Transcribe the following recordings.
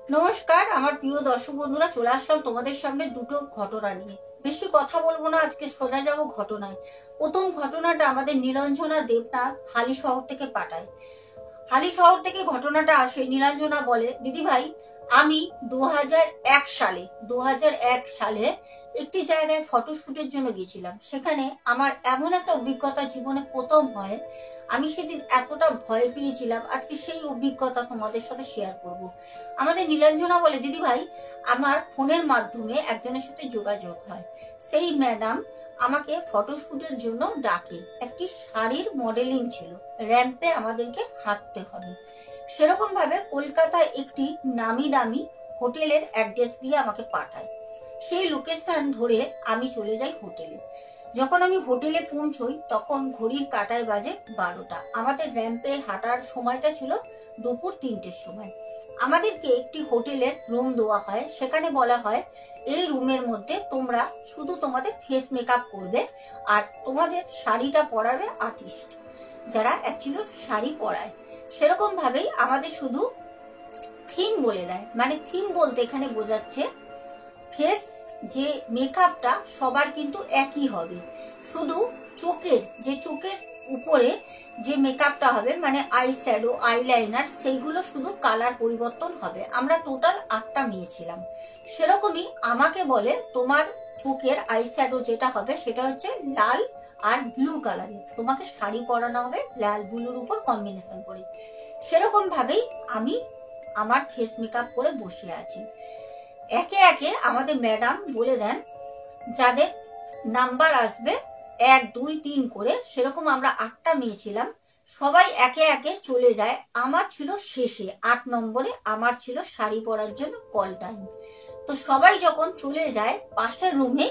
নমস্কার আমার প্রিয় দর্শক বন্ধুরা, চলে আসলাম তোমাদের সামনে দুটো ঘটনা নিয়ে। বেশি কথা বলবো না, আজকে সোজা যাব ঘটনায়। প্রথম ঘটনাটা আমাদের নীলাঞ্জনা দেবনাথ হালি শহর থেকে পাঠায়। হালি শহর থেকে ঘটনাটা আসে। নীলাঞ্জনা বলে, দিদি ভাই আমি 2001 সালে একটি জায়গায় ফটোশুটের জন্য গেছিলাম। সেখানে আমার এমন একটা অভিজ্ঞতা জীবনে প্রথম হয়, আমি সেদিন এতটা ভয় পেয়েছিলাম। আজকে সেই অভিজ্ঞতা তোমাদের সাথে শেয়ার করব। আমাদের নীলাঞ্জনা বলে, দিদি ভাই আমার ফোনের মাধ্যমে একজনের সাথে যোগাযোগ হয়। সেই ম্যাডাম আমাকে ফটোশুটের জন্য ডাকে। একটি শাড়ির মডেলিং ছিল, র্যাম্পে আমাদেরকে হাঁটতে হবে। সেরকম ভাবে কলকাতায় একটি নামি দামি হোটেলের অ্যাড্রেস দিয়ে আমাকে পাঠায়। সেই লোকেশন ধরে আমি চলে যাই হোটেলে। যখন আমি হোটেলে পৌঁছই তখন ঘড়ির কাঁটায় বাজে 12টা। আমাদের র্যাম্পে হাঁটার সময়টা ছিল দুপুর 3টের সময়। আমাদেরকে একটি হোটেলের রুম দেওয়া হয়। সেখানে বলা হয় এই রুমের মধ্যে তোমরা শুধু তোমাদের ফেস মেকআপ করবে আর তোমাদের শাড়িটা পরাবে আর্টিস্ট, যারা অ্যাকচুয়ালি শাড়ি পরায়। সেরকম ভাবেই আমাদের শুধু থিম বলে দেয়। মানে থিম বলতে এখানে বোঝাচ্ছে ফেস যে মেকআপটা সবার কিন্তু একই হবে, শুধু চোখের উপরে যে মেকআপটা হবে মানে আই শ্যাডো আইলাইনার সেইগুলো শুধু কালার পরিবর্তন হবে। আমরা টোটাল 8টা মেয়ে ছিলাম। সেরকমই আমাকে বলে তোমার চোখের আই শ্যাডো যেটা হবে সেটা হচ্ছে লাল আর ব্লু কালারের, তোমাকে শাড়ি পরানো হবে লাল ব্লুর উপর কম্বিনেশন করে। সেরকম ভাবেই আমি আমার ফেস মেকআপ করে বসে আছি। একে একে আমাদের ম্যাডাম বলে দেন যাদের নাম্বার আসবে 1 2 3 করে। সেরকম আমরা 8টা মেয়ে ছিলাম, সবাই একে একে চলে যায়। আমার ছিল শেষে 8 নম্বরে, আমার ছিল শাড়ি পরার জন্য কল টাইম। তো সবাই যখন চলে যায় পাশের রুমে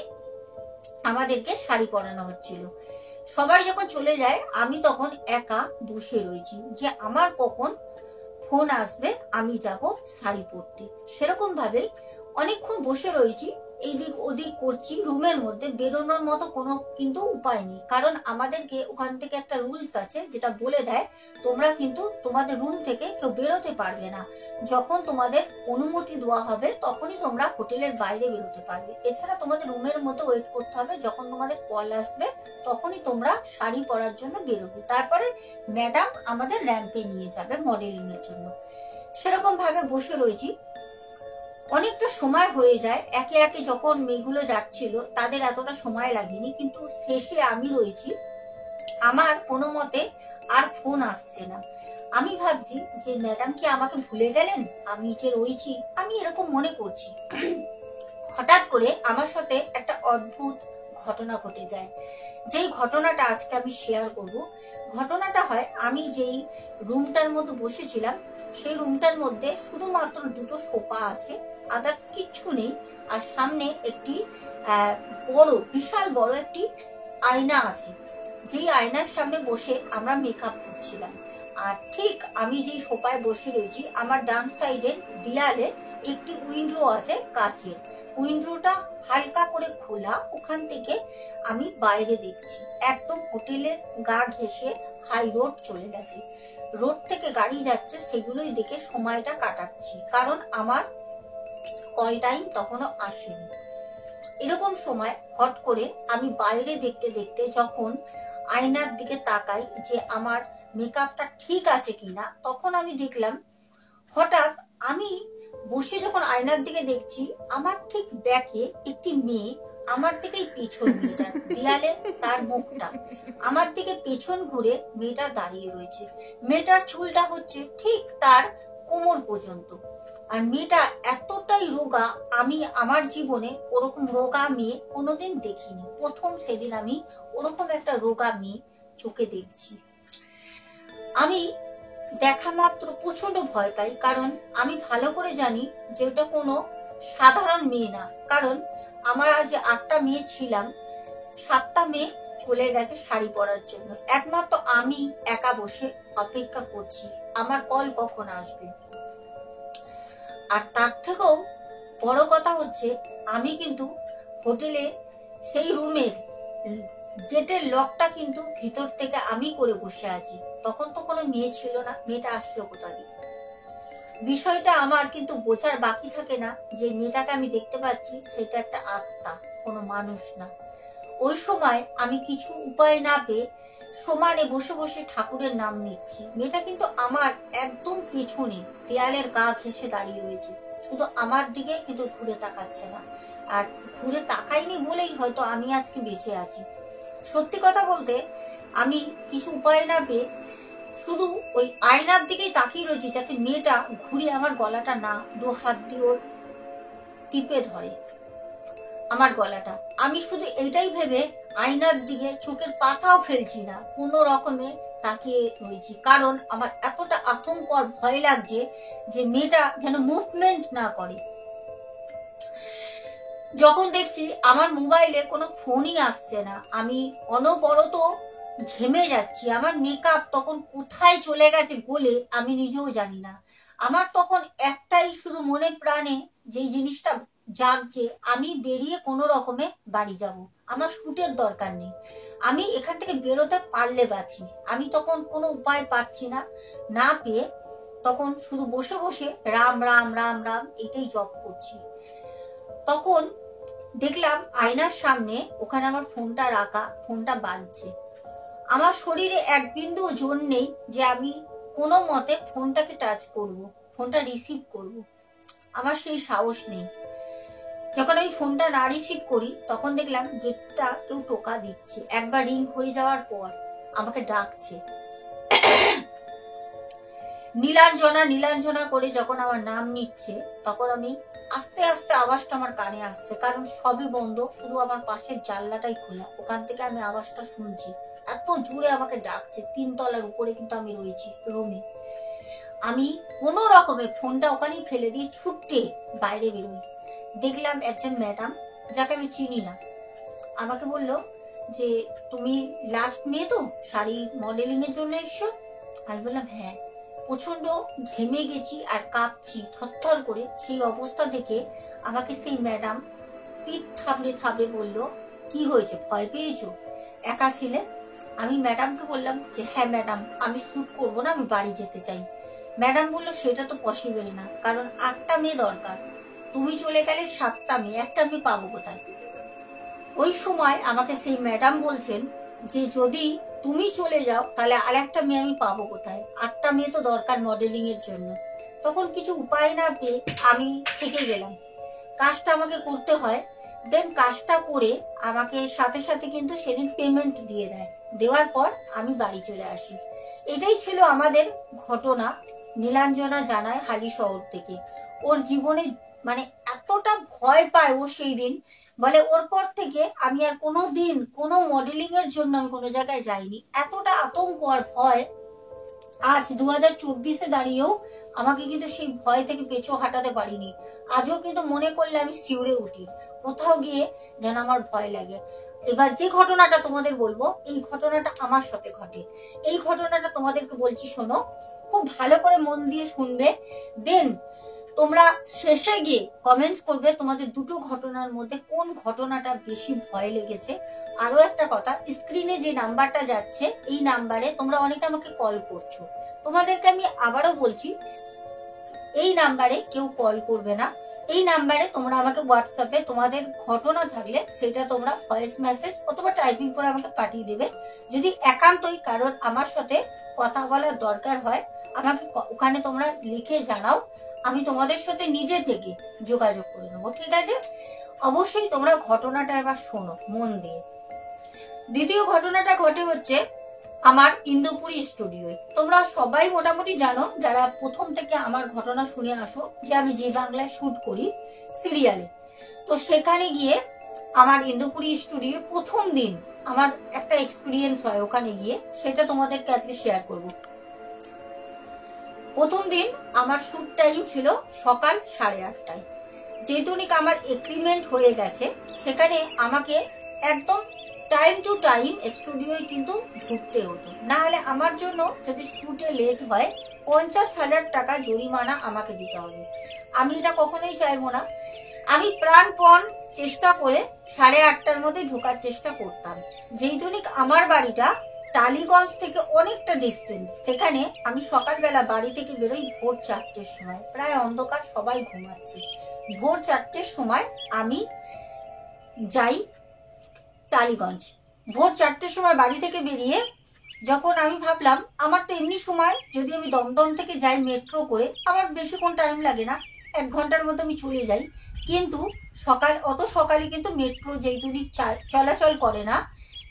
আমাদেরকে শাড়ি পরানো হচ্ছিল। সবাই যখন চলে যায় আমি তখন একা বসে রয়েছি যে আমার কখন ফোন আসবে আমি যাব শাড়ি পরতে। সেরকম ভাবে অনেকক্ষণ বসে রয়েছি, এইদিক ওদিক করছি। রুমের মধ্যে বেরোনোর মতো কোনো কিন্তু উপায় নেই, কারণ আমাদেরকে ওখান থেকে একটা রুলস আছে যেটা বলে দেয় তোমরা কিন্তু তোমাদের রুম থেকে কেউ বেরোতে পারবে না। যখন তোমাদের অনুমতি দেওয়া হবে তখনই তোমরা হোটেলের বাইরে বেরোতে পারবে। এছাড়া তোমাদের রুমের মধ্যে ওয়েট করতে হবে, যখন তোমাদের কল আসবে তখনই তোমরা শাড়ি পরার জন্য বেরোবে। তারপরে ম্যাডাম আমাদের র্যাম্পে নিয়ে যাবে মডেলিং এর জন্য। সেরকম ভাবে বসে রয়েছি, অনেকটা সময় হয়ে যায়। একে একে যখন মেয়েগুলো যাচ্ছিল তাদের এতটা সময় লাগেনি, কিন্তু শেষে আমি রয়েছি। আমার কোনো মতে আর ফোন আসছে না। আমি ভাবছি যে ম্যাডাম কি আমাকে ভুলে গেলেন, আমি যে রয়েছি, আমি এরকম মনে করছি। হঠাৎ করে আমার সাথে একটা অদ্ভুত ঘটনা ঘটে যায়, যেই ঘটনাটা আজকে আমি শেয়ার করব। ঘটনাটা হয় আমি যেই রুমটার মধ্যে বসেছিলাম সেই রুমটার মধ্যে শুধুমাত্র দুটো সোফা আছে, আদার্স কিচ্ছু নেই। আর সামনে একটি বড় বিশাল বড় একটি আয়না আছে, যেই আয়নার সামনে বসে আমরা মেকআপ করছিলাম। আর ঠিক আমি যেই সোফায় বসে রয়েছি আমার ডান সাইডের দেয়ালে একটি উইন্ডো আছে কাচের। উইন্ডোটা হালকা করে খোলা, ওখান থেকে আমি বাইরে দেখছি একদম হোটেলের গা ঘেঁষে হাই রোড চলে গেছে। রোড থেকে গাড়ি যাচ্ছে, সেগুলোই দেখে সময়টা কাটাচ্ছি, কারণ আমার কল টাইম তখনও আসেনি। এরকম সময় হট করে আমি বাইরে দেখতে দেখতে যখন আয়নার দিকে তাকাই যে আমার মেকআপটা ঠিক আছে কিনা, তখন আমি দেখলাম হঠাৎ আমি বসে যখন আয়নার দিকে দেখছি আমার ঠিক ব্যাকে একটি মেয়ে আমার দিকেই পেছন, মেয়েটার দেয়ালে তার মুখটা, আমার দিকে পেছন ঘুরে মেয়েটা দাঁড়িয়ে রয়েছে। মেয়েটার চুলটা হচ্ছে ঠিক তার কোমর পর্যন্ত। আর মেয়েটা এতটাই রোগা, আমি আমার জীবনে ওরকম রোগা মেয়ে কোনোদিন দেখিনি। প্রথম সেদিন আমি ওরকম একটা রোগা মেয়ে চোখে দেখছি। আমি দেখা মাত্র প্রচন্ড ভয় পাই, কারণ আমি ভালো করে জানি যে ওটা কোনো সাধারণ মেয়ে না। কারণ আমরা যে 8টা মেয়ে ছিলাম, 7টা মেয়ে চলে গেছে শাড়ি পরার জন্য, একমাত্র আমি একা বসে অপেক্ষা করছি আমার কল কখন আসবে। আর তার থেকেও বড় কথা হচ্ছে আমি কিন্তু হোটেলে সেই রুমের গেটের লকটা কিন্তু ভিতর থেকে আমি করে বসে আছি। তখন তো কোনো মেয়ে ছিল না, মেয়েটা আসলো কোথা দিয়ে? বিষয়টা আমার কিন্তু বোঝার বাকি থাকে না যে মেয়েটাকে আমি দেখতে পাচ্ছি সেটা একটা আত্মা, কোনো মানুষ না। ওই সময় আমি কিছু উপায় না পেয়ে সমানে বসে বসে ঠাকুরের নাম নিচ্ছি। মেয়েটা কিন্তু আমার একদম পেছনে দেয়ালের গা ঘেঁষে দাঁড়িয়ে রয়েছে, শুধু আমার দিকে কিন্তু ঘুরে তাকাচ্ছে না। আর ঘুরে তাকাইনি বলেই হয়তো আমি আজকে বেঁচে আছি। সত্যি কথা বলতে আমি কিছু উপায় না পেয়ে শুধু ওই আয়নার দিকেই তাকিয়ে রয়েছি, যাতে মেয়েটা ঘুরে আমার গলাটা না দু হাত দিয়ে ওর টিপে ধরে আমার গলাটা। আমি শুধু এটাই ভেবে আয়নার দিকে চোখের পাতাও ফেলছি না, কোনো রকমে তাকিয়ে রয়েছি, কারণ আমার এতটা আতঙ্ক আর ভয় লাগছে যে মেয়েটা যেন মুভমেন্ট না করে। যখন দেখছি আমার মোবাইলে কোনো ফোনই আসছে না, আমি অনবরত ঘেমে যাচ্ছি, আমার মেকআপ তখন কোথায় চলে গেছে গলে আমি নিজেও জানি না। আমার তখন একটাই শুধু মনে প্রাণে যেই জিনিসটা জাগছে, আমি বেরিয়ে কোনো রকমে বাড়ি যাব, আমার শুটের দরকার নেই, আমি এখান থেকে বেরোতে পারলে বাঁচি। আমি তখন কোনো উপায় পাচ্ছি না, না পেয়ে তখন শুধু বসে বসে রাম রাম রাম রাম এটাই জপ করছি। তখন দেখলাম আয়নার সামনে ওখানে আমার ফোনটা রাখা, ফোনটা বাজছে। আমার শরীরে এক বিন্দু জোর নেই যে আমি কোনো মতে ফোনটাকে টাচ করব, ফোনটা রিসিভ করব, আমার সেই সাহস নেই। যখন আমি ফোনটা না রিসিভ করি তখন দেখলাম গেটটা কেউ টোকা দিচ্ছে। একবার রিং হয়ে যাওয়ার পর আমাকে ডাকছে, নীলাঞ্জনা নীলাঞ্জনা করে যখন আমার নাম নিচ্ছে, তখন আমি আস্তে আস্তে আওয়াজটা আমার কানে আসছে, কারণ সবই বন্ধ, শুধু আমার পাশের জানলাটাই খোলা, ওখান থেকে আমি আওয়াজটা শুনছি। এত জোরে আমাকে ডাকছে, 3 তলার উপরে কিন্তু আমি রয়েছি রুমে। আমি কোনো রকমে ফোনটা ওখানেই ফেলে দিয়ে ছুটে বাইরে বেরোই। দেখলাম একজন ম্যাডাম, যাকে আমি চিনি না, আমাকে বললো যে তুমি লাস্ট মেয়ে তো, শাড়ি মডেলিং এর জন্য এসছো? আমি বললাম হ্যাঁ। প্রচন্ড ঘেমে গেছি আর কাঁপছি থরথর করে। সেই অবস্থা দেখে আমাকে সেই ম্যাডাম পিঠ থাবড়ে থাবড়ে বলল, কি হয়েছে, ভয় পেয়েছো? একা ছিলে? আমি ম্যাডামকে বললাম যে হ্যাঁ ম্যাডাম, আমি শুট করবো না, আমি বাড়ি যেতে চাই। ম্যাডাম বললো সেটা তো পসিবল না, কারণ 8টা মেয়ে দরকার, তুমি চলে গেলে 7টা মেয়ে, একটা মেয়ে পাবো কোথায়? ওই সময় আমাকে সেই ম্যাডাম বলছেন যে যদি তুমি চলে যাও তাহলে আর একটা মেয়ে আমি পাবো কোথায়, 8টা মেয়ে তো দরকার মডেলিং এর জন্য। তখন কিছু উপায় না পেয়ে আমি থেকে গেলাম, কাজটা আমাকে করতে হয়। দেন কাজটা করে আমাকে সাথে সাথে কিন্তু সেদিন পেমেন্ট দিয়ে দেয়, দেওয়ার পর আমি বাড়ি চলে আসি। এটাই ছিল আমাদের ঘটনা। নীলাঞ্জনা জানায় হালি শহর থেকে। ওর জীবনে মানে এতটা ভয় পায় ও সেই দিন, বলে ওর পর থেকে আমি আর কোনো দিন কোনো মডেলিং এর জন্য আমি কোনো জায়গায় যাইনি। এতটা আতঙ্ক আর ভয়, আজ 2024-এ দাঁড়িয়েও আমাকে কিন্তু সেই ভয় থেকে পেছু হাঁটাতে পারিনি। আজও কিন্তু মনে করলে আমি শিউরে উঠি, কোথাও গিয়ে যেন আমার ভয় লাগে। এবার যে ঘটনাটা তোমাদের বলবো, এই ঘটনাটা আমার সাথে ঘটে। এই ঘটনাটা তোমাদেরকে বলছি, শোনো, খুব ভালো করে মন দিয়ে শুনবে। দেন তোমরা শেষে গিয়ে কমেন্টস করবে তোমাদের দুটো ঘটনার মধ্যে কোন ঘটনাটা বেশি ভয় লেগেছে। আরো একটা কথা, স্ক্রিনে যে নাম্বারটা যাচ্ছে এই নাম্বারে তোমরা অনেকে আমাকে কল করছো, তোমাদেরকে আমি আবারও বলছি, এই নাম্বারে কেউ কল করবে না। এই নাম্বারে তোমরা আমাকে হোয়াটসঅ্যাপে তোমাদের ঘটনা থাকলে সেটা তোমরা ভয়েস মেসেজ অথবা টাইপিং করে আমাকে পাঠিয়ে দেবে। যদি একান্তই কারোর আমার সাথে কথা বলার দরকার হয়, আমাকে ওখানে তোমরা লিখে জানাও, আমি তোমাদের সাথে নিজে থেকে যোগাযোগ করে নেবো, ঠিক আছে? অবশ্যই তোমরা ঘটনাটা এবার শোনো মন দিয়ে। দ্বিতীয় ঘটনাটা ঘটে হচ্ছে আমার ইন্দুপুরি স্টুডিওয়ে। তোমরা সবাই মোটামুটি জানো যারা প্রথম থেকে আমার ঘটনা শুনে আসো, যে আমি জি বাংলায় শুট করি সিরিয়ালে। তো সেখানে গিয়ে আমার ইন্দুপুরি স্টুডিও প্রথম দিন আমার একটা এক্সপিরিয়েন্স হয় ওখানে গিয়ে, সেটা তোমাদেরকে আজকে শেয়ার করব। প্রথম দিন আমার শুট টাইম ছিল সকাল 8:30টায়। যেহেতু আমার এগ্রিমেন্ট হয়ে গেছে, সেখানে আমাকে একদম টাইম টু টাইম স্টুডিওয় কিন্তু ঢুকতে হতো, না হলে আমার জন্য যদি শুটে লেট হয় 50,000 টাকা জরিমানা আমাকে দিতে হবে। আমি এটা কখনোই চাইবো না। আমি প্রাণপণ চেষ্টা করে 8:30টার মধ্যে ঢোকার চেষ্টা করতাম। যেহেতু আমার বাড়িটা টালিগঞ্জ থেকে অনেকটা ডিস্টেন্স। সেখানে আমি সকালবেলা বাড়ি থেকে বেরোই ভোর 4টের সময়, প্রায় অন্ধকার, সবাই ঘুমাচ্ছে। ভোর 4টের সময় আমি যাই টালিগঞ্জ। ভোর 4টের সময় বাড়ি থেকে বেরিয়ে যখন আমি ভাবলাম আমার তো এমনি সময়, যদি আমি দমদম থেকে যাই মেট্রো করে আমার বেশিক্ষণ টাইম লাগে না, 1 ঘন্টার মধ্যে আমি চলে যাই। কিন্তু অত সকালে কিন্তু মেট্রো যেই দূরই চলাচল করে না,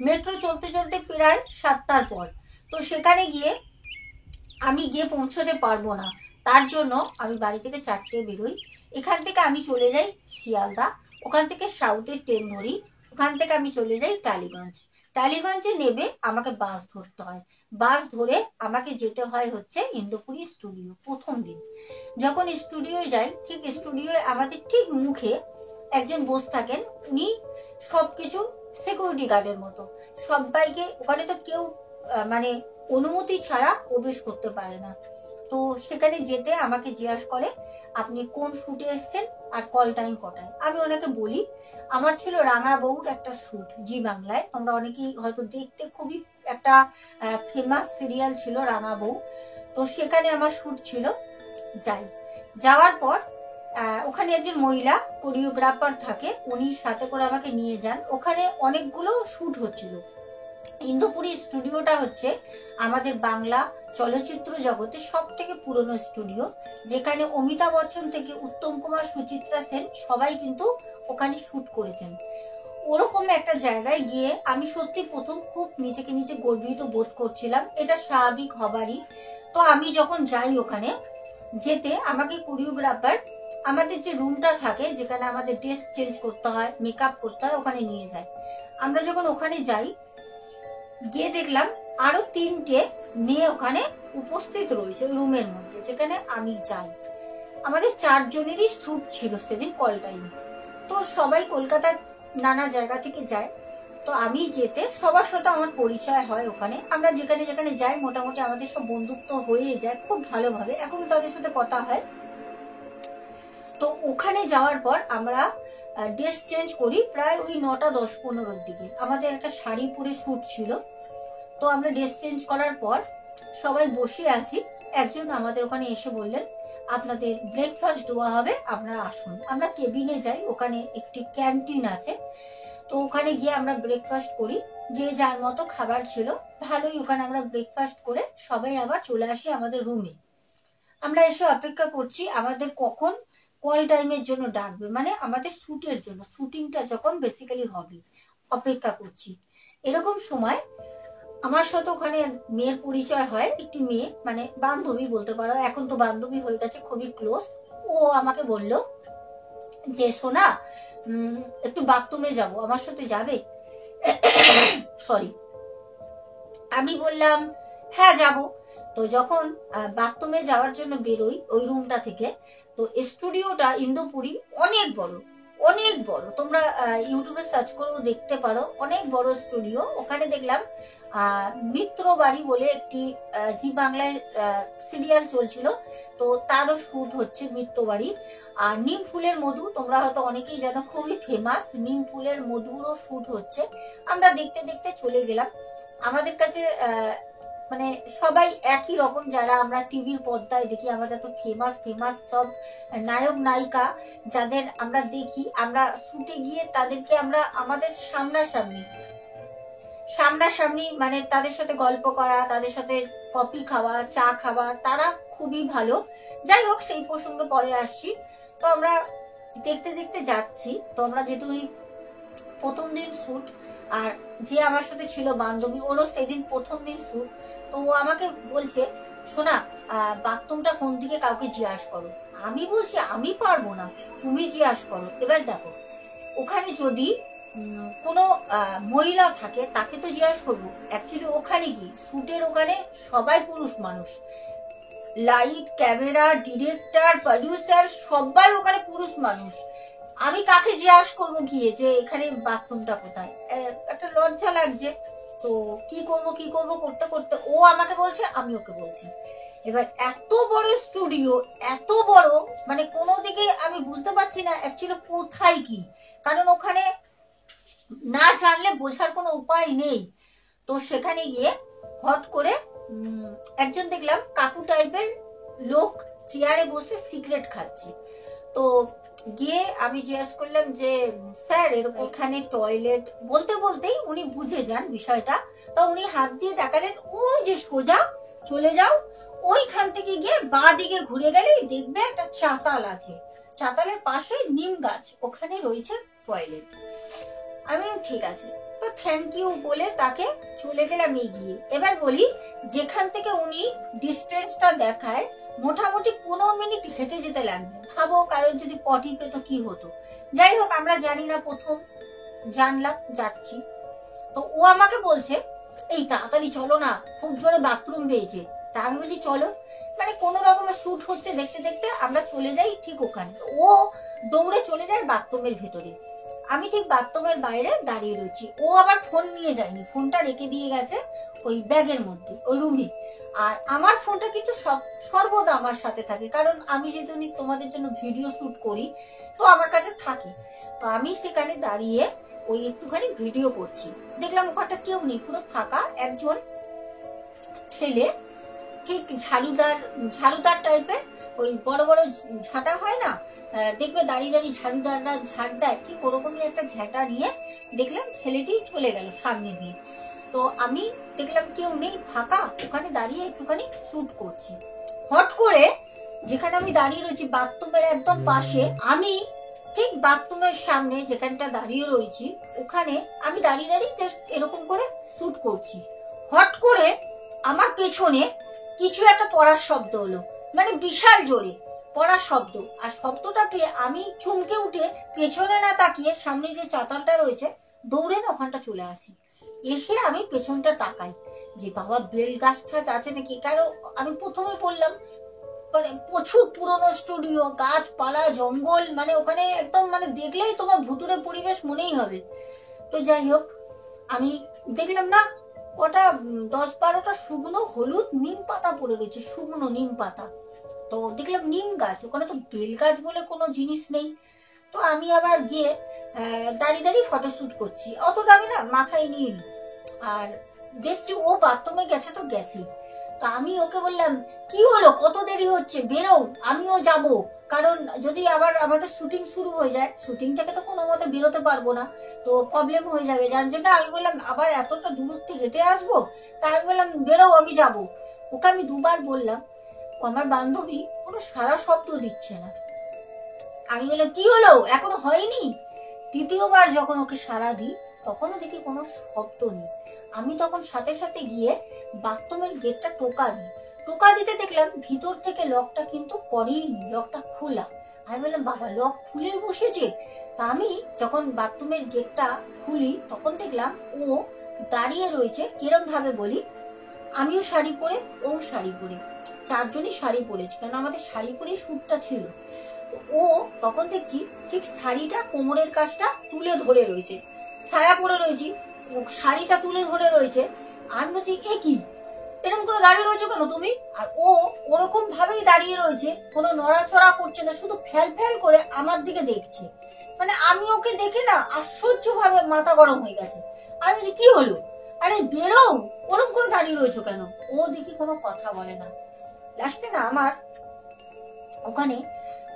মেট্রো চলতে চলতে প্রায় 7টার পর। তো সেখানে গিয়ে আমি গিয়ে পৌঁছতে পারবো না, তার জন্য আমি বাড়ি থেকে 4টে বেরোই। এখান থেকে আমি চলে যাই শিয়ালদা, ওখান থেকে সাউথের ট্রেন ধরি, ওখান থেকে আমি চলে যাই টালিগঞ্জ। টালিগঞ্জে নেবে আমাকে বাস ধরতে হয়। বাস ধরে আমাকে যেতে হয় হচ্ছে ইন্দুপুরি স্টুডিও। প্রথম দিন যখন স্টুডিওয়ে যাই, ঠিক স্টুডিওয়ে আমাদের ঠিক মুখে একজন বসে থাকেন, উনি সবকিছু সিকিউরিটি গার্ডের মতো। সবাইকে ওখানে তো কেউ মানে অনুমতি ছাড়া প্রবেশ করতে পারে না। তো সেখানে যেতে আমাকে জিজ্ঞাসা করে আপনি কোন শুটে এসছেন আর কল টাইম কটায়। আমি ওনাকে বলি আমার ছিল রাঙা বউর একটা শুট, জি বাংলায়, তোমরা অনেকেই হয়তো দেখতে, খুবই একটা ফেমাস সিরিয়াল ছিল রাঙা বউ। তো সেখানে আমার শুট ছিল। যাওয়ার পর ওখানে একজন মহিলা কোরিওগ্রাফার থাকে, উনি সাথে করে আমাকে নিয়ে যান। ওখানে অনেকগুলো শুট হচ্ছিল। ইন্দুপুরি স্টুডিওটা হচ্ছে আমাদের বাংলা চলচ্চিত্র জগতে সব থেকে পুরনো স্টুডিও, যেখানে অমিতাভ বচ্চন থেকে উত্তম কুমার, সুচিত্রা সেন সবাই কিন্তু ওখানে শুট করেছেন। ওরকম একটা জায়গায় গিয়ে আমি সত্যি প্রথম খুব নিজেকে নিজে গর্বিত বোধ করছিলাম, এটা স্বাভাবিক হবারই। তো আমি যখন যাই ওখানে, যেতে আমাকে কোরিওগ্রাফার আমাদের যে রুমটা থাকে, যেখানে আমাদের ড্রেস চেঞ্জ করতে হয়, মেকআপ করতে হয়, ওখানে নিয়ে যায়। আমরা যখন ওখানে যাই, গিয়ে দেখলাম আরো 3টে মেয়ে ওখানে উপস্থিত রয়েছে ওই রুমের মধ্যে, যেখানে আমি যাই। আমাদের 4 জনেরই শুট ছিল সেদিন কল টাইম। তো সবাই কলকাতার নানা জায়গা থেকে যায়। তো আমি যেতে সবার সাথে আমার পরিচয় হয় ওখানে। আমরা যেখানে যেখানে যাই মোটামুটি আমাদের সব বন্ধুত্ব হয়ে যায় খুব ভালোভাবে, এখনো তাদের সাথে কথা হয়। তো ওখানে যাওয়ার পর আমরা ড্রেস চেঞ্জ করি প্রায় ওই 9টা 10-15 দিকে। আমাদের একটা শাড়ি পরে শুট ছিল। তো আমরা ড্রেস চেঞ্জ করার পর সবাই বসে আছি, একজন আমাদের ওখানে এসে বললেন আপনাদের ব্রেকফাস্ট দেওয়া হবে, আপনারা আসুন। আমরা কেবিনে যাই, ওখানে একটি ক্যান্টিন আছে। তো ওখানে গিয়ে আমরা ব্রেকফাস্ট করি, যে যার মতো খাবার ছিল ভালোই। ওখানে আমরা ব্রেকফাস্ট করে সবাই আবার চলে আসি আমাদের রুমে। আমরা এসে অপেক্ষা করছি আমাদের কখন কল টাইমের জন্য ডাকবে, মানে আমাদের শুটের জন্য, শুটিংটা যখন বেসিক্যালি হবে, অপেক্ষা করছি। এরকম সময় আমার সাথে ওখানে মেয়ের পরিচয় হয়, একটি মেয়ে, মানে বান্ধবী বলতে পারো, এখন তো বান্ধবী হয়ে গেছে, খুবই ক্লোজ। ও আমাকে বলল যে সোনা একটু বাথরুমে যাব, আমার সাথে যাবে? সরি, আমি বললাম হ্যাঁ যাব। তো যখন বাথরুমে যাওয়ার জন্য বেরোই ওই রুমটা থেকে, তো স্টুডিওটা ইন্দুপুরি অনেক বড়, অনেক বড়। তোমরা ইউটিউবে সার্চ করেও দেখতে পারো, অনেক বড় স্টুডিও। ওখানে দেখলাম মিত্র বাড়ি বলে একটি জি বাংলায় সিরিয়াল চলছিল, তো তারও শুট হচ্ছে মিত্র বাড়ি। আর নিম ফুলের মধু তোমরা হয়তো অনেকেই জানো, খুবই ফেমাস, নিম ফুলের মধুরও শুট হচ্ছে। আমরা দেখতে দেখতে চলে গেলাম। আমাদের কাছে মানে সবাই একই রকম, যারা আমরা টিভির পর্দায় দেখি, আমাদের তো ফেমাস ফেমাস সব নায়ক নায়িকা যাদের আমরা দেখি, আমরা শুটে গিয়ে তাদেরকে আমরা আমাদের সামনাসামনি মানে তাদের সাথে গল্প করা, তাদের সাথে কফি খাওয়া, চা খাওয়া, তারা খুবই ভালো। যাই হোক, সেই প্রসঙ্গে পরে আসছি। তো আমরা দেখতে দেখতে যাচ্ছি। তো আমরা যেহেতু প্রথম দিন শুট, আর যে আমার সাথে ছিল বান্ধবী, ওরও সেদিন প্রথম দিন শুট। তো ও আমাকে বলছে শোনা বাথরুমটা কোন দিকে, কাউকে জিজ্ঞাসা করো। আমি বলছি আমি পারবো না, তুমি জিজ্ঞাসা করো। এবার দেখো, ওখানে যদি কোনো মহিলা থাকে তাকে তো জিজ্ঞাসা করবো। অ্যাকচুয়ালি ওখানে কি শুটের ওখানে সবাই পুরুষ মানুষ, লাইট, ক্যামেরা, ডিরেক্টর, প্রডিউসার সবাই ওখানে পুরুষ মানুষ। আমি কাকে জিজ্ঞাসা করবো গিয়ে যে এখানে বাথরুমটা কোথায়? একটা লজ্জা লাগছে। তো কি করব করতে করতে ও আমাকে বলছে, আমি ওকে বলছি। এবার এত বড় স্টুডিও, এত বড়, মানে কোনো দিকে আমি বুঝতে পারছি না অ্যাকচুয়ালি কোথায় কি, কারণ ওখানে না জানলে বোঝার কোনো উপায় নেই। তো সেখানে গিয়ে হট করে একজন দেখলাম কাকু টাইপের লোক চেয়ারে বসে সিগারেট খাচ্ছে। তো গিয়ে আমি জিজ্ঞেস করলাম যে স্যার এরকম এখানে টয়লেট, বলতে বলতেই উনি বুঝে যান বিষয়টা। তো উনি হাত দিয়ে দেখালেন ওই যে সোজা চলে যাও, ওইখান থেকে গিয়ে বাঁ দিকে ঘুরে গেলেই দেখবে একটা চাতাল আছে, চাতালের পাশে নিম গাছ, ওখানে রয়েছে টয়লেট। আমি ঠিক আছে, তো থ্যাংক ইউ বলে তাকে চলে গেলাম এগিয়ে। এবার বলি, যেখান থেকে উনি ডিস্টেন্সটা দেখায় মোটামুটি 15 মিনিট হেঁটে যেতে লাগবে। ভাবো কারোর যদি পটি পেতো কি হতো। যাই হোক, আমরা জানি না, প্রথম জানলাম, যাচ্ছি। তো ও আমাকে বলছে এই তাড়াতাড়ি চলো না, খুব জোরে বাথরুম পেয়েছে। তা আমি বলছি চলো, মানে কোনো রকমের শুট হচ্ছে দেখতে দেখতে আমরা চলে যাই ঠিক ওখানে। ও দৌড়ে চলে যায় বাথরুমের ভেতরে, আমি ঠিক বাথরুমের বাইরে দাঁড়িয়ে রয়েছি। ও আবার ফোন নিয়ে যায়নি, ফোনটা রেখে দিয়ে গেছে ওই ব্যাগের মধ্যে, ওই রুমে। আর আমার ফোনটা কিন্তু সর্বদা আমার সাথে থাকে, কারণ আমি যেহেতু তোমাদের জন্য ভিডিও শুট করি, তো আমার কাছে থাকে। তো আমি সেখানে দাঁড়িয়ে ওই একটুখানি ভিডিও করছি। দেখলাম ওখানটা কেউ নেই, পুরো ফাঁকা। একজন ছেলে ঠিক ঝাড়ুদার টাইপের, ওই বড় বড় ঝাঁটা হয় না, দেখবে দাঁড়িয়ে দাঁড়িয়ে ঝাড়ুদাররা ঝাড় দেয়, ঠিক ওরকমই একটা ঝাঁটা নিয়ে দেখলাম ছেলেটি চলে গেল সামনে দিয়ে। তো আমি দেখলাম কেউ নেই, ফাঁকা, ওখানে দাঁড়িয়ে একটুখানি শুট করছি। হট করে যেখানে আমি দাঁড়িয়ে রয়েছি বাথরুমের একদম পাশে, আমি ঠিক বাথরুমের সামনে যেখানটা দাঁড়িয়ে রয়েছি ওখানে আমি দাঁড়িয়ে দাঁড়িয়ে জাস্ট এরকম করে শুট করছি। হট করে আমার পেছনে কিছু একটা পড়ার শব্দ হলো, মানে বিশাল জোরে পড়ার শব্দ। আর শব্দটা পেয়ে আমি চমকে উঠে পেছনে না তাকিয়ে সামনে যে চাতালটা রয়েছে দৌড়ে না ওখানটা চলে আসি। এসে আমি পেছনটা তাকাই যে বাবা বেল গাছ টাছ আছে নাকি, কারণ আমি প্রথমে বললাম মানে প্রচুর পুরনো স্টুডিও, গাছপালা, জঙ্গল, মানে ওখানে একদম মানে দেখলেই তোমার ভুতুরে পরিবেশ মনেই হবে। তো যাই হোক, আমি দেখলাম না ওটা 10-12টা শুকনো হলুদ নিম পাতা পড়ে রয়েছে, শুকনো নিম পাতা। তো দেখলাম নিম গাছ, ওখানে তো বেল গাছ বলে কোনো জিনিস নেই। তো আমি আবার গিয়ে দাঁড়িয়ে দাঁড়িয়ে ফটো শুট করছি, অতটা আমি না মাথায় নিয়ে নি। আর দেখছি ও বাথরুমে গেছে তো গেছে। তো আমি ওকে বললাম কি হলো, কত দেরি হচ্ছে, বেরো, আমিও যাব, কারণ যদি আবার আমাদের শুটিং শুরু হয়ে যায়, শুটিং থেকে তো কোনো মতে বেরোতে পারবো না, তো প্রবলেম হয়ে যাবে। যার জন্য আমি বললাম আবার এতটা দূরত্বে হেঁটে আসবো, তাই আমি বললাম বেরো, আমি যাব। ওকে আমি দুবার বললাম, ও আমার বান্ধবী কোনো সারা শব্দ দিচ্ছে না। আমি বললাম কি হলো, এখনো হয়নি? তৃতীয়বার যখন ওকে সাড়া দিই তখনও দেখি কোনো শব্দ নেই। আমি তখন সাথে সাথে গিয়ে বাথরুমের গেটটা টোকা দিতে দেখলাম ভিতর থেকে লকটা কিন্তু করেইনি, লকটা খোলা। আমি বললাম বাবা লক খুলেই বসেছে। তা আমি যখন বাথরুমের গেটটা খুলি তখন দেখলাম ও দাঁড়িয়ে রয়েছে। কিরম ভাবে বলি, আমিও শাড়ি পরে, ও শাড়ি পরে, চারজনই শাড়ি পরেছি, কারণ আমাদের শাড়ি পরেই শ্যুটটা ছিল। ও তখন দেখছি ঠিক শাড়িটা কোমরের কাছটা তুলে ধরে রয়েছে, ছায়া পরে রয়েছি, শাড়িটা তুলে ধরে রয়েছে। আমি বলছি এ কি, এরকম করে দাঁড়িয়ে রয়েছে কেন তুমি? আর ও ওরকম ভাবেই দাঁড়িয়ে রয়েছে, কোনো নড়াচড়া করছে না, শুধু ফ্যাল ফ্যাল করে আমার দিকে দেখছে। মানে আমি ওকে দেখে না আশ্চর্য ভাবে মাথা গরম হয়ে গেছে। আমি বলছি কি হলো, আরে বেরো, ওরকম করে দাঁড়িয়ে রয়েছো কেন? ও দেখি কোনো কথা বলে না। লাস্টে না আমার ওখানে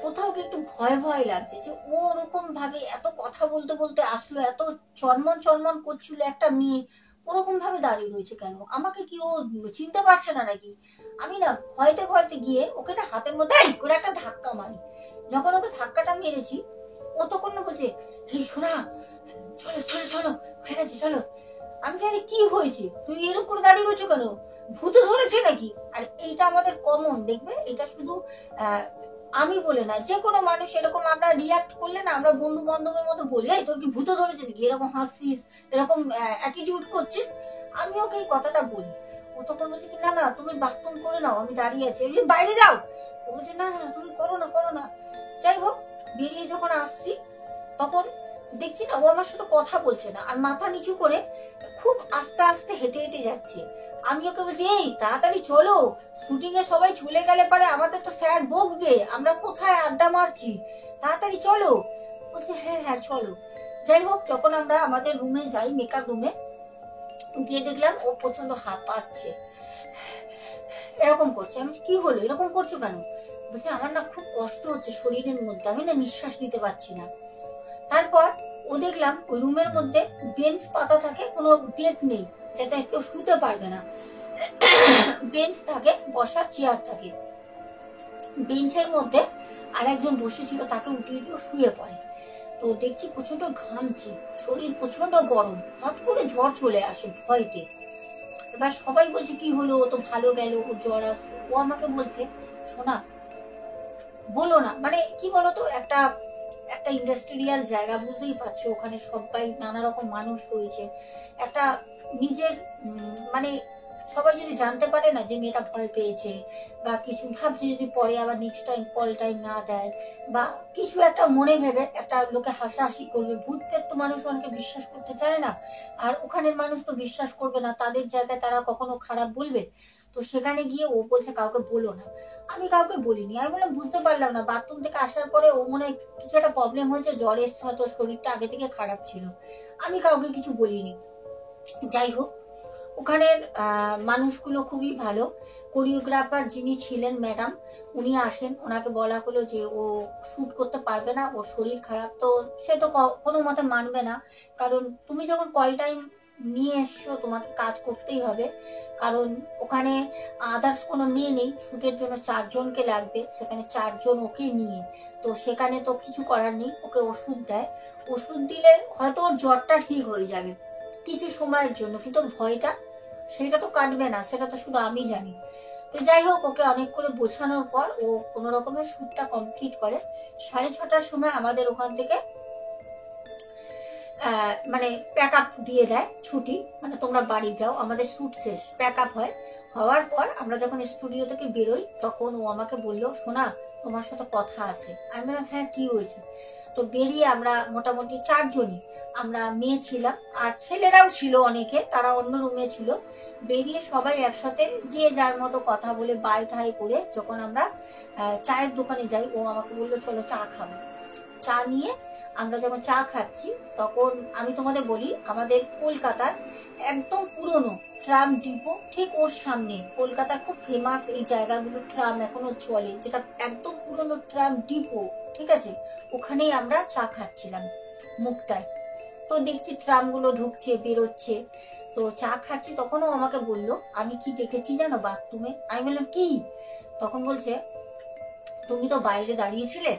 কোথাও কি একটু ভয় ভয় লাগছে যে ও ওরকম ভাবে এত কথা বলতে বলতে আসলো, এত চনমন চনমন করছিল একটা মেয়ে, ওরকম ভাবে দাঁড়িয়ে রয়েছে কেন, আমাকে কি ও চিনতে পারছে না নাকি? আমি না ভয়তে ভয়তে গিয়ে ওকে না হাতের মধ্যে করে একটা ধাক্কা মারি। যখন ওকে ধাক্কাটা মেরেছি ও তখন না বলছে এই শোনা, চলো চলো চলো, হয়ে গেছে চলো। আমি জানি কি হয়েছে, তুই এরকম করে দাঁড়িয়ে রয়েছো কেন, ভূতে ধরেছে নাকি? আর এইটা আমাদের কমন, দেখবে এটা শুধু আমি বলে না, যে কোনো মানুষ এরকম আমরা রিয়াক্ট করলে না, আমরা বন্ধু বান্ধবের মতো বলি এই তোর কি ভূতে ধরেছে নাকি, এরকম হাসছিস, এরকম অ্যাটিটিউড করছিস। আমি ওকে এই কথাটা বলি। ও তখন বলছে কি না না তুমি বাথরুম করে নাও, আমি দাঁড়িয়ে আছি, এমনি বাইরে যাও। ও বলছে না না তুমি করো না করো না। যাই হোক, বেরিয়ে যখন আসছি তখন দেখছি না ও আমার সাথে কথা বলছে না, আর মাথা নিচু করে খুব আস্তে আস্তে হেঁটে হেঁটে যাচ্ছে। আমি ওকে বলছি এই তাড়াতাড়ি চলো, শুটিং এ সবাই চলে গেলে পরে আমাদের তো স্যার বকবে, আমরা কোথায় আড্ডা মারছি, তাড়াতাড়ি চলো। বলছে হ্যাঁ হ্যাঁ চলো। যাই হোক, যখন আমরা আমাদের রুমে যাই, মেকআপ রুমে গিয়ে দেখলাম ও প্রচন্ড হাঁপাচ্ছে। এরকম করছে। আমি কি হলো, এরকম করছো কেন? বলছে আমার না খুব কষ্ট হচ্ছে শরীরের মধ্যে, আমি না নিঃশ্বাস নিতে পারছি না। তারপর ও দেখলাম ওই রুমের মধ্যে বেঞ্চ পাতা থাকে, কোনো বেড নেই, যাতে কেউ শুতে পারবে না। বেঞ্চ থাকে, বসার চেয়ার থাকে। বেঞ্চের মধ্যে আর একজন বসেছিল, তাকে উঠিয়ে দিয়ে শুয়ে পড়ে। তো দেখছি প্রচন্ড ঘামছে, শরীর প্রচন্ড গরম, হঠাৎ করে জ্বর চলে আসে ভয়তে। এবার সবাই বলছে কি হলো, ও তো ভালো গেল, ও জ্বর আসলো। ও আমাকে বলছে শোনা, বলো না, মানে কি বলতো, একটা একটা ইন্ডাস্ট্রিয়াল জায়গা, বুঝতেই পারছো, ওখানে সবাই নানা রকম মানুষ রয়েছে। একটা নিজের মানে সবাই যদি জানতে পারে না যে মেয়েটা ভয় পেয়েছে বা কিছু ভাবছে, যদি পরে আবার নেক্সট টাইম কল টাইম না দেয় বা কিছু একটা মনে ভেবে একটা লোকে হাসাহাসি করবে। ভূত প্রেত তো মানুষ অনেকে বিশ্বাস করতে চায় না, আর ওখানের মানুষ তো বিশ্বাস করবে না, তাদের জায়গায় তারা কখনো খারাপ বলবে। তো সেখানে গিয়ে ও বলছে কাউকে বলো না। আমি কাউকে বলিনি। আমি বললাম বুঝতে পারলাম না, বাথরুম থেকে আসার পরে ও মনে হয় কিছু একটা প্রবলেম হয়েছে, জ্বর এসছে, হয়তো শরীরটা আগে থেকে খারাপ ছিল। আমি কাউকে কিছু বলিনি। যাই হোক, ওখানের মানুষগুলো খুবই ভালো। কোরিওগ্রাফার যিনি ছিলেন ম্যাডাম, উনি আসেন, ওনাকে বলা হলো যে ও শ্যুট করতে পারবে না, ওর শরীর খারাপ। তো সে তো কোনো মতে মানবে না, কারণ তুমি যখন কল টাইম নিয়ে এসছো তোমাকে কাজ করতেই হবে। কারণ ওখানে আদার্স কোনো মেয়ে নেই, শ্যুটের জন্য 4 জনকে লাগবে, সেখানে 4 জন ওকে নিয়ে। তো সেখানে তো কিছু করার নেই, ওকে ওষুধ দেয়। ওষুধ দিলে হয়তো ওর জ্বরটা ঠিক হয়ে যাবে কিছু সময়ের জন্য, কিন্তু ভয়টা সেটা তো কাটবে না, সেটা তো শুধু আমি জানি। তো যাই হোক, ওকে অনেক করে বোঝানোর পর ও কোনো রকমের শ্যুটটা কমপ্লিট করে। 6:30টার সময় আমাদের ওখান থেকে মানে প্যাক আপ দিয়ে দেয়, ছুটি, মানে তোমরা বাড়ি যাও, আমাদের শ্যুট শেষ, প্যাক আপ হয়। হওয়ার পর আমরা যখন স্টুডিও থেকে বেরোই, তখন ও আমাকে বললো শোনা, তোমার সাথে কথা আছে। আমি বললাম হ্যাঁ কি হয়েছে। তো বেরিয়ে আমরা মোটামুটি 4 জনই, আমরা মেয়ে ছিলাম, আর ছেলেরাও ছিল অনেকে, তারা অন্য রুমে ছিল। বেরিয়ে সবাই একসাথে যে যার মতো কথা বলে বাই ঠাই করে যখন আমরা চায়ের দোকানে যাই, ও আমাকে বললো চলো চা খাবো। চা নিয়ে আমরা যখন চা খাচ্ছি, তখন আমি তোমাদের বলি, আমাদের কলকাতার একদম পুরনো ট্রাম ডিপো ঠিক ওর সামনে, কলকাতার খুব ফেমাস এই জায়গাগুলো, ট্রাম এখনো চলে, যেটা একদম পুরনো ট্রাম ডিপো, ঠিক আছে, ওখানেই আমরা চা খাচ্ছিলাম মুক্তায়। তো দেখছি ট্রামগুলো ঢুকছে বেরোচ্ছে, তো চা খাচ্ছি, তখনও আমাকে বললো আমি কি দেখেছি জানো বাথরুমে। আমি বললাম কি? তখন বলছে তুমি তো বাইরে দাঁড়িয়েছিলে,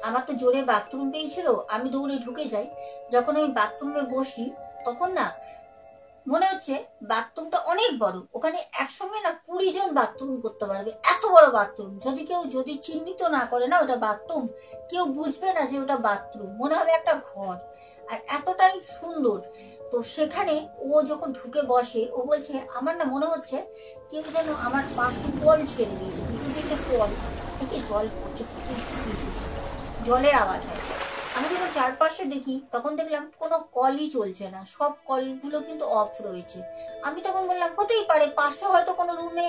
আমার তো জোরে বাথরুম পেয়েছিল, আমি দৌড়ে ঢুকে যাই। যখন আমি বাথরুমে বসি, তখন না মনে হচ্ছে বাথরুমটা অনেক বড়, ওখানে একসঙ্গে না 20 জন বাথরুম করতে পারবে, এত বড় বাথরুম। যদি চিহ্নিত না করে না ওটা বাথরুম, কেউ বুঝবে না যে ওটা বাথরুম, মনে হবে একটা ঘর, আর এতটাই সুন্দর। তো সেখানে ও যখন ঢুকে বসে, ও বলছে আমার না মনে হচ্ছে কেউ যেন আমার পাশে কল ছেড়ে দিয়েছে, দুটো দিকে কল থেকে জল পড়ছে, জলের আওয়াজ হয়। আমি যখন চারপাশে দেখি, তখন দেখলাম কোনো কলই চলছে না, সব কলগুলো কিন্তু অফ রয়েছে। আমি তখন বললাম হতেই পারে, পাশে হয়তো কোনো রুমে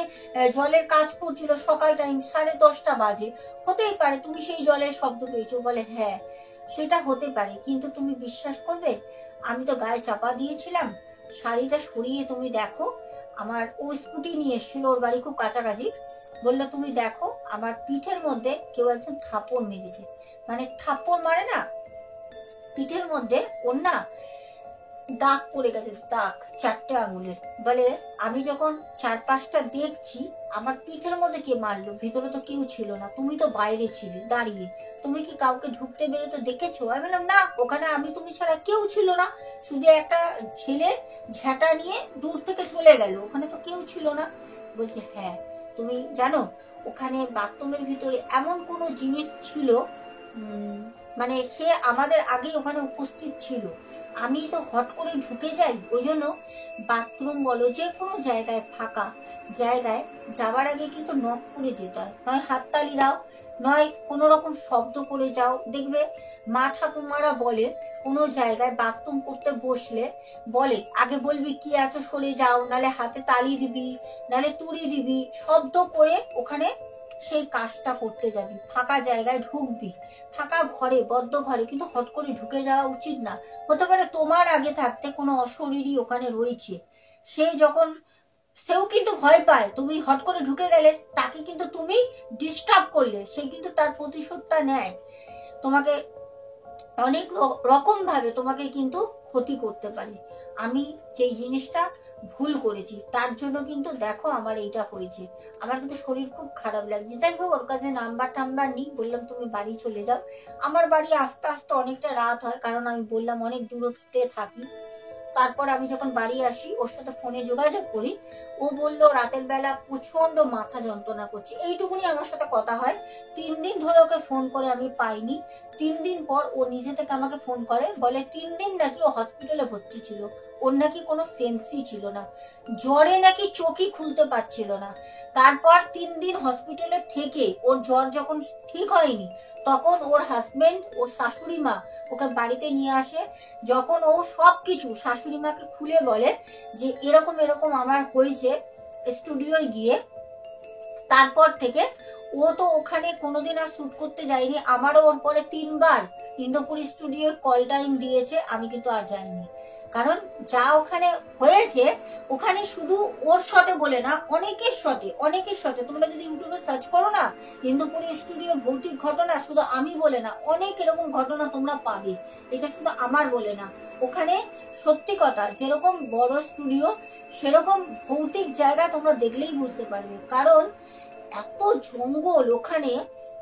জলের কাজ করছিল, সকাল টাইম 10:30 বাজে, হতেই পারে তুমি সেই জলের শব্দ পেয়েছো। বলে হ্যাঁ সেটা হতে পারে, কিন্তু তুমি বিশ্বাস করবে, আমি তো গায়ে চাপা দিয়েছিলাম, শাড়িটা সরিয়ে তুমি দেখো, আমার ও স্কুটি নিয়ে এসেছিল, ওর বাড়ি খুব কাছাকাছি, বললো তুমি দেখো আমার পিঠের মধ্যে কেউ একজন থাপড় মেরেছে। মানে থাপ্পড় মারে না পিঠের মধ্যে, ওর না দাগ পড়ে গেছে, দাগ 4টে আঙুলের। বলে আমি যখন চারপাশটা দেখছি, আমার পিঠের মধ্যে কে মারলো, ভিতরে তো কেউ ছিল না, তুমি তো বাইরে ছিলে দাঁড়িয়ে, তুমি কি কাউকে ঢুকতে বেরোতে দেখেছো? আমি বললাম না, ওখানে আমি তুমি ছাড়া কেউ ছিল না, শুধু একটা ছেলে ঝ্যাঁটা নিয়ে দূর থেকে চলে গেল, ওখানে তো কেউ ছিল না। বলছে হ্যাঁ তুমি জানো, ওখানে বাথরুমের ভিতরে এমন কোনো জিনিস ছিল, মানে সে আমাদের আগেই ওখানে উপস্থিত ছিল, আমি তো হট করে ঢুকে যাই। ওই জন্য বাথরুম বলো, যে কোনো জায়গায় ফাঁকা জায়গায় যাওয়ার আগে কিন্তু নক করে যেতে হয়, নয় হাততালি দাও, নয় কোনো রকম শব্দ করে যাও। দেখবে মা ঠাকুমারা বলে, কোনো জায়গায় বাথরুম করতে বসলে বলে আগে বলবি কি আছো সরে যাও, নালে হাতে তালি দিবি, নালে তুড়ি দিবি, শব্দ করে ওখানে সেই কাজটা করতে যাবি, ফাঁকা জায়গায় ঢুকবি, ফাঁকা ঘরে বদ্ধ ঘরে কিন্তু হট করে ঢুকে যাওয়া উচিত না। হতে পারে তোমার আগে থাকতে কোনো অশরীরী ওখানে রয়েছে, সে যখন সেও কিন্তু ভয় পায়, তুমি হট করে ঢুকে গেলে তাকে কিন্তু তুমি ডিস্টার্ব করলে, সে কিন্তু তার প্রতিশোধটা নেয়, তোমাকে অনেক রকম ভাবে তোমাকে কিন্তু ক্ষতি করতে পারে। আমি যেই জিনিসটা ভুল করেছি তার জন্য কিন্তু দেখো আমার এইটা হয়েছে, আমার কিন্তু শরীর খুব খারাপ লাগছে। যাই হোক, ওর কাছে নাম্বার টাম্বার নেই, বললাম তুমি বাড়ি চলে যাও। আমার বাড়ি আস্তে আস্তে অনেকটা রাত হয়, কারণ আমি বললাম অনেক দূরত্বে থাকি। তারপর আমি যখন বাড়ি আসি ওর সাথে ফোনে যোগাযোগ করি, ও বললো রাতের বেলা প্রচন্ড মাথা যন্ত্রণা করছে, এইটুকুনি আমার সাথে কথা হয়। 3 দিন ধরে ওকে ফোন করে আমি পাইনি। 3 দিন পর ও নিজে থেকে আমাকে ফোন করে, বলে 3 দিন নাকি ও হসপিটালে ভর্তি ছিল, ওর নাকি কোনো সেন্সই ছিল না, জ্বরে নাকি চোখই খুলতে পারছিল না। তারপর 3 দিন হসপিটালে থেকে ওর জ্বর যখন ঠিক হয়নি, তখন ওর হাজবেন্ড, ওর শাশুড়ি মা ওকে বাড়িতে নিয়ে আসে। যখন ও সবকিছু শাশুড়ি মাকে খুলে বলে যে এরকম এরকম আমার হয়েছে স্টুডিওয় গিয়ে, তারপর থেকে ও তো ওখানে কোনোদিন আর শুট করতে যায়নি। আমারও ওর পরে 3বার ইন্দোপুর স্টুডিওর কল টাইম দিয়েছে, আমি কিন্তু আর যাইনি। কারণ যা ওখানে হয়েছে, ওখানে শুধু ওর সাথে বলে না, অনেকের সাথে তোমরা যদি ইউটিউবে সার্চ করো না, ইন্দোপুর স্টুডিও ভৌতিক ঘটনা, শুধু আমি বলে না, অনেক এরকম ঘটনা তোমরা পাবে। এটা শুধু আমার বলে না, ওখানে সত্যি কথা যেরকম বড় স্টুডিও সেরকম ভৌতিক জায়গা তোমরা দেখলেই বুঝতে পারবে। কারণ এত জঙ্গল ওখানে,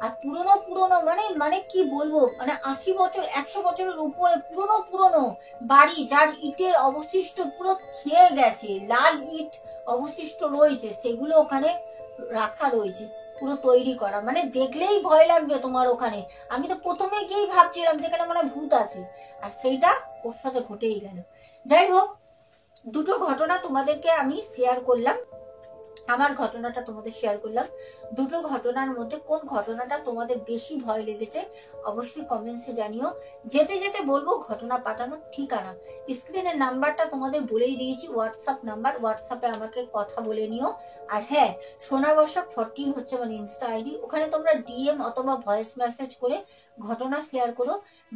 আর পুরনো পুরনো মানে মানে কি বলবো, মানে 80 বছর 100 বছরের উপরে পুরনো বাড়ি, যার ইটের অবশিষ্ট পুরো খেয়ে গেছে, লাল ইট অবশিষ্ট রয়েছে, সেগুলো ওখানে রাখা রয়েছে, পুরো তৈরি করা, মানে দেখলেই ভয় লাগবে তোমার ওখানে। আমি তো প্রথমে গিয়েই ভাবছিলাম যেখানে মানে ভূত আছে, আর সেইটা ওর সাথে ঘটেই গেল। যাই হোক, দুটো ঘটনা তোমাদেরকে আমি শেয়ার করলাম, আমার ঘটনাটা তোমাদের শেয়ার করলাম। দুটো ঘটনার মধ্যে কোন ঘটনাটা তোমাদের বেশি ভয় লেগেছে অবশ্যই কমেন্টসে জানিও। যেতে যেতে বলবো ঘটনা পাঠানোর ঠিকানা, স্ক্রিনের নাম্বারটা তোমাদের বলেই দিয়েছি, হোয়াটসঅ্যাপ নাম্বার, হোয়াটসঅ্যাপে আমাকে কথা বলে নিও। আর হ্যাঁ, সোনাবর্ষক 14 হচ্ছে আমার ইনস্টা আইডি, ওখানে তোমরা ডিএম অথবা ভয়েস মেসেজ করে ঘটনা শেয়ার করো,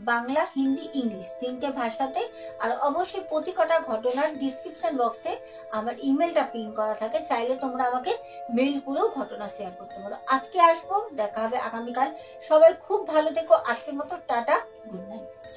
বাংলা, হিন্দি, ইংলিশ 3টে ভাষাতে। আর অবশ্যই প্রতি কটা ঘটনার ডিসক্রিপশন বক্সে আমার ইমেলটা পিন করা থাকে, চাইলে তোমরা আমাকে মেইল করেও ঘটনা শেয়ার করতে পারো। আজকে আসবো, দেখা হবে আগামীকাল। সবাই খুব ভালো থেকো, আজকের মতো টাটা, গুড নাইট।